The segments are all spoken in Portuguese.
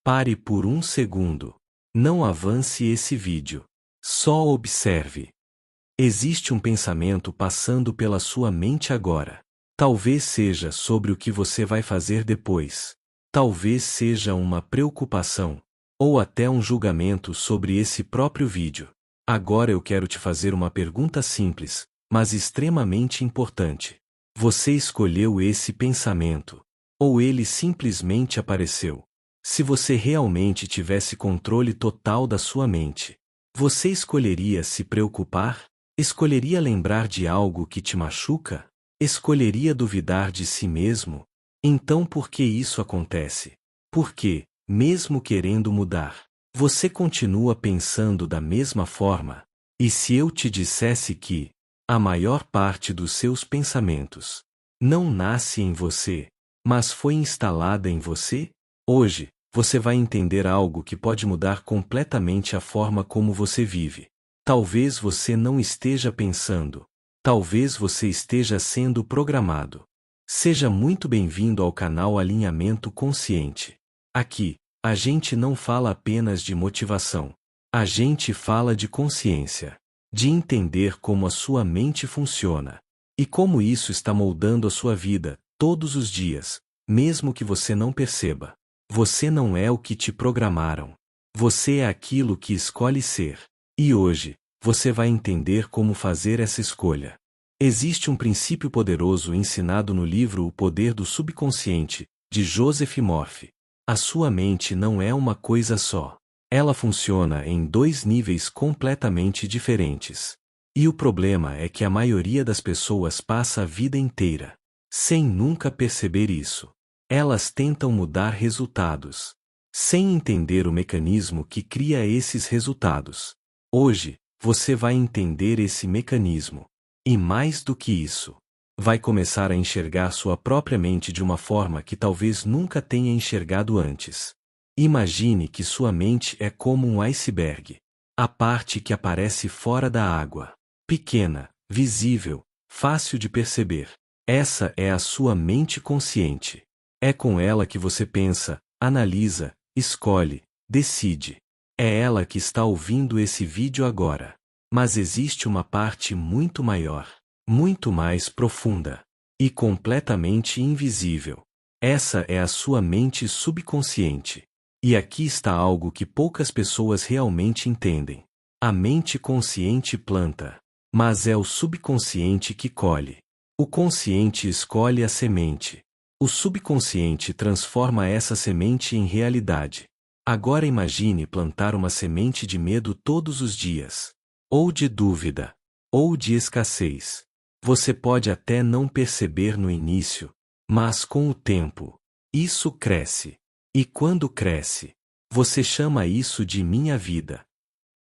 Pare por um segundo. Não avance esse vídeo. Só observe. Existe um pensamento passando pela sua mente agora. Talvez seja sobre o que você vai fazer depois. Talvez seja uma preocupação, ou até um julgamento sobre esse próprio vídeo. Agora eu quero te fazer uma pergunta simples, mas extremamente importante. Você escolheu esse pensamento? Ou ele simplesmente apareceu? Se você realmente tivesse controle total da sua mente, você escolheria se preocupar? Escolheria lembrar de algo que te machuca? Escolheria duvidar de si mesmo? Então por que isso acontece? Porque, mesmo querendo mudar, você continua pensando da mesma forma? E se eu te dissesse que a maior parte dos seus pensamentos não nasce em você, mas foi instalada em você? Hoje, você vai entender algo que pode mudar completamente a forma como você vive. Talvez você não esteja pensando. Talvez você esteja sendo programado. Seja muito bem-vindo ao canal Alinhamento Consciente. Aqui, a gente não fala apenas de motivação. A gente fala de consciência. De entender como a sua mente funciona. E como isso está moldando a sua vida, todos os dias, mesmo que você não perceba. Você não é o que te programaram. Você é aquilo que escolhe ser. E hoje, você vai entender como fazer essa escolha. Existe um princípio poderoso ensinado no livro O Poder do Subconsciente, de Joseph Murphy. A sua mente não é uma coisa só. Ela funciona em 2 níveis completamente diferentes. E o problema é que a maioria das pessoas passa a vida inteira sem nunca perceber isso. Elas tentam mudar resultados, sem entender o mecanismo que cria esses resultados. Hoje, você vai entender esse mecanismo. E mais do que isso, vai começar a enxergar sua própria mente de uma forma que talvez nunca tenha enxergado antes. Imagine que sua mente é como um iceberg. A parte que aparece fora da água. Pequena, visível, fácil de perceber. Essa é a sua mente consciente. É com ela que você pensa, analisa, escolhe, decide. É ela que está ouvindo esse vídeo agora. Mas existe uma parte muito maior, muito mais profunda e completamente invisível. Essa é a sua mente subconsciente. E aqui está algo que poucas pessoas realmente entendem. A mente consciente planta, mas é o subconsciente que colhe. O consciente escolhe a semente. O subconsciente transforma essa semente em realidade. Agora imagine plantar uma semente de medo todos os dias. Ou de dúvida. Ou de escassez. Você pode até não perceber no início, mas com o tempo, isso cresce. E quando cresce, você chama isso de minha vida.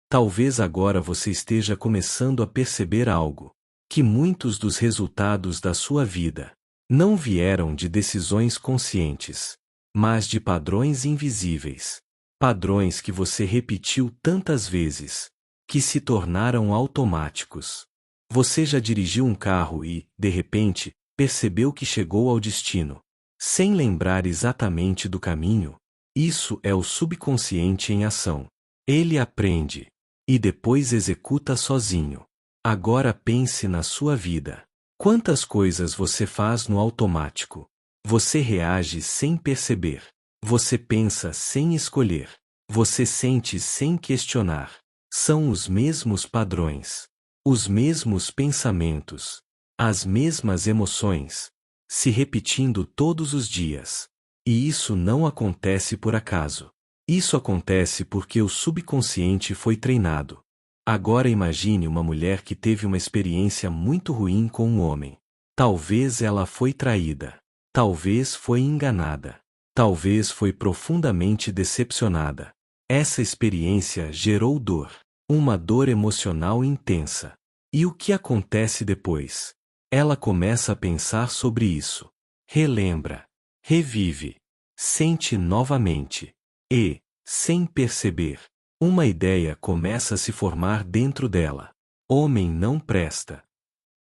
Talvez agora você esteja começando a perceber algo. Que muitos dos resultados da sua vida não vieram de decisões conscientes, mas de padrões invisíveis. Padrões que você repetiu tantas vezes, que se tornaram automáticos. Você já dirigiu um carro e, de repente, percebeu que chegou ao destino, sem lembrar exatamente do caminho? Isso é o subconsciente em ação. Ele aprende e depois executa sozinho. Agora pense na sua vida. Quantas coisas você faz no automático? Você reage sem perceber. Você pensa sem escolher. Você sente sem questionar. São os mesmos padrões. Os mesmos pensamentos. As mesmas emoções. Se repetindo todos os dias. E isso não acontece por acaso. Isso acontece porque o subconsciente foi treinado. Agora imagine uma mulher que teve uma experiência muito ruim com um homem. Talvez ela foi traída. Talvez foi enganada. Talvez foi profundamente decepcionada. Essa experiência gerou dor. Uma dor emocional intensa. E o que acontece depois? Ela começa a pensar sobre isso. Relembra. Revive. Sente novamente. E, sem perceber, uma ideia começa a se formar dentro dela. Homem não presta.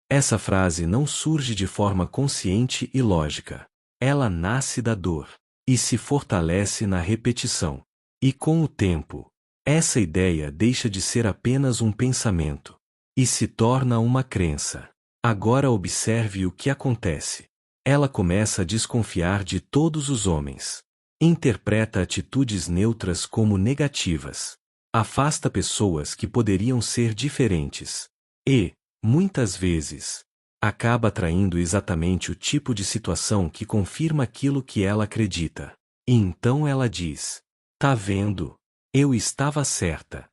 Essa frase não surge de forma consciente e lógica. Ela nasce da dor. e se fortalece na repetição. E com o tempo, essa ideia deixa de ser apenas um pensamento e se torna uma crença. Agora observe o que acontece. Ela começa a desconfiar de todos os homens. Interpreta atitudes neutras como negativas. Afasta pessoas que poderiam ser diferentes. E, muitas vezes, acaba atraindo exatamente o tipo de situação que confirma aquilo que ela acredita. E então ela diz: "Tá vendo? Eu estava certa."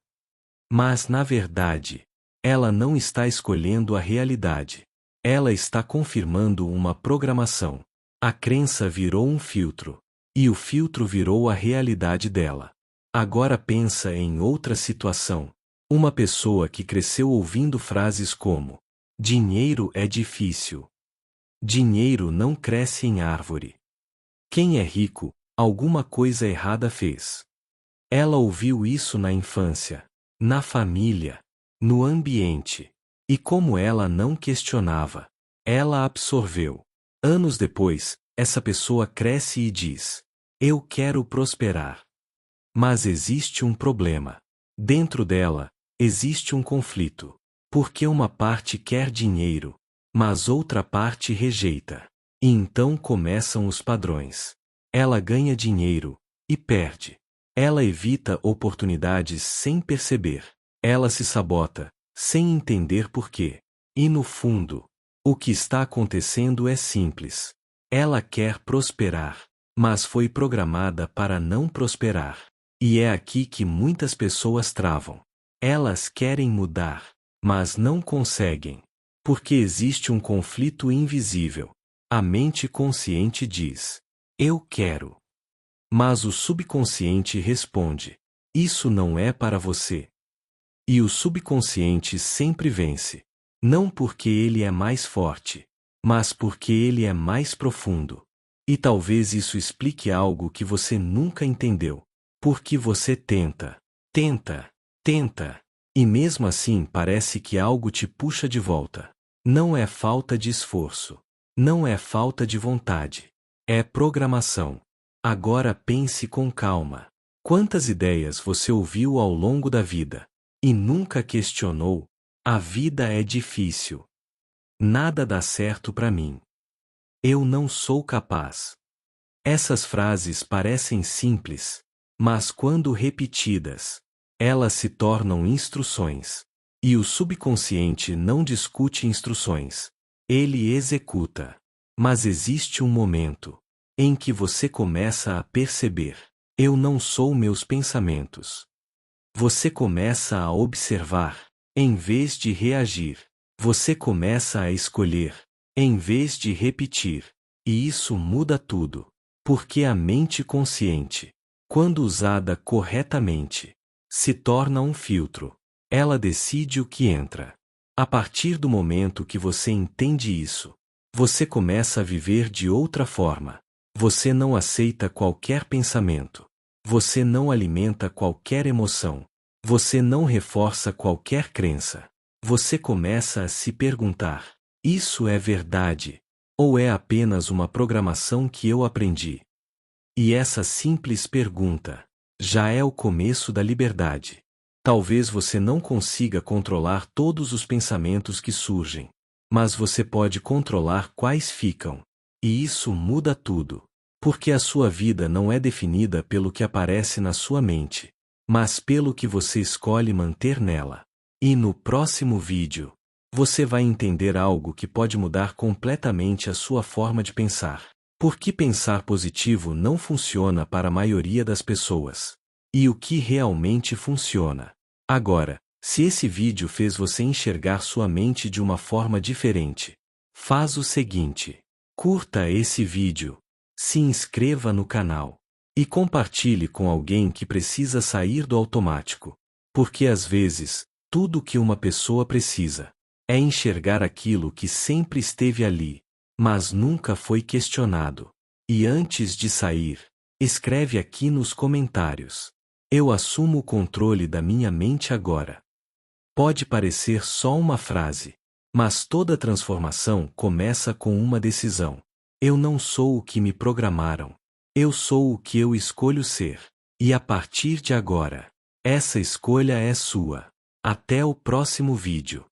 Mas, na verdade, ela não está escolhendo a realidade. Ela está confirmando uma programação. A crença virou um filtro. E o filtro virou a realidade dela. Agora pensa em outra situação. Uma pessoa que cresceu ouvindo frases como: dinheiro é difícil. Dinheiro não cresce em árvore. Quem é rico, alguma coisa errada fez. Ela ouviu isso na infância, na família, no ambiente. E como ela não questionava, ela absorveu. Anos depois, essa pessoa cresce e diz: "Eu quero prosperar." Mas existe um problema. Dentro dela, existe um conflito. Porque uma parte quer dinheiro, mas outra parte rejeita. E então começam os padrões. Ela ganha dinheiro e perde. Ela evita oportunidades sem perceber. Ela se sabota, sem entender por quê. E no fundo, o que está acontecendo é simples. Ela quer prosperar, mas foi programada para não prosperar. E é aqui que muitas pessoas travam. Elas querem mudar, mas não conseguem. Porque existe um conflito invisível. A mente consciente diz: "Eu quero." Mas o subconsciente responde: "Isso não é para você." E o subconsciente sempre vence. Não porque ele é mais forte, mas porque ele é mais profundo. E talvez isso explique algo que você nunca entendeu. Porque você tenta, tenta, e mesmo assim parece que algo te puxa de volta. Não é falta de esforço. Não é falta de vontade. É programação. Agora pense com calma. Quantas ideias você ouviu ao longo da vida e nunca questionou? A vida é difícil. Nada dá certo para mim. Eu não sou capaz. Essas frases parecem simples, mas quando repetidas, elas se tornam instruções. E o subconsciente não discute instruções. Ele executa. Mas existe um momento em que você começa a perceber: eu não sou meus pensamentos. Você começa a observar, em vez de reagir. Você começa a escolher, em vez de repetir. E isso muda tudo. Porque a mente consciente, quando usada corretamente, se torna um filtro. Ela decide o que entra. A partir do momento que você entende isso, você começa a viver de outra forma. Você não aceita qualquer pensamento. Você não alimenta qualquer emoção. Você não reforça qualquer crença. Você começa a se perguntar: isso é verdade? Ou é apenas uma programação que eu aprendi? E essa simples pergunta já é o começo da liberdade. Talvez você não consiga controlar todos os pensamentos que surgem, mas você pode controlar quais ficam. E isso muda tudo. Porque a sua vida não é definida pelo que aparece na sua mente, mas pelo que você escolhe manter nela. E no próximo vídeo, você vai entender algo que pode mudar completamente a sua forma de pensar. Por que pensar positivo não funciona para a maioria das pessoas? E o que realmente funciona? Agora, se esse vídeo fez você enxergar sua mente de uma forma diferente, faz o seguinte: curta esse vídeo, se inscreva no canal e compartilhe com alguém que precisa sair do automático. Porque às vezes, tudo o que uma pessoa precisa é enxergar aquilo que sempre esteve ali, mas nunca foi questionado. E antes de sair, escreve aqui nos comentários: eu assumo o controle da minha mente agora. Pode parecer só uma frase, mas toda transformação começa com uma decisão. Eu não sou o que me programaram. Eu sou o que eu escolho ser. E a partir de agora, essa escolha é sua. Até o próximo vídeo.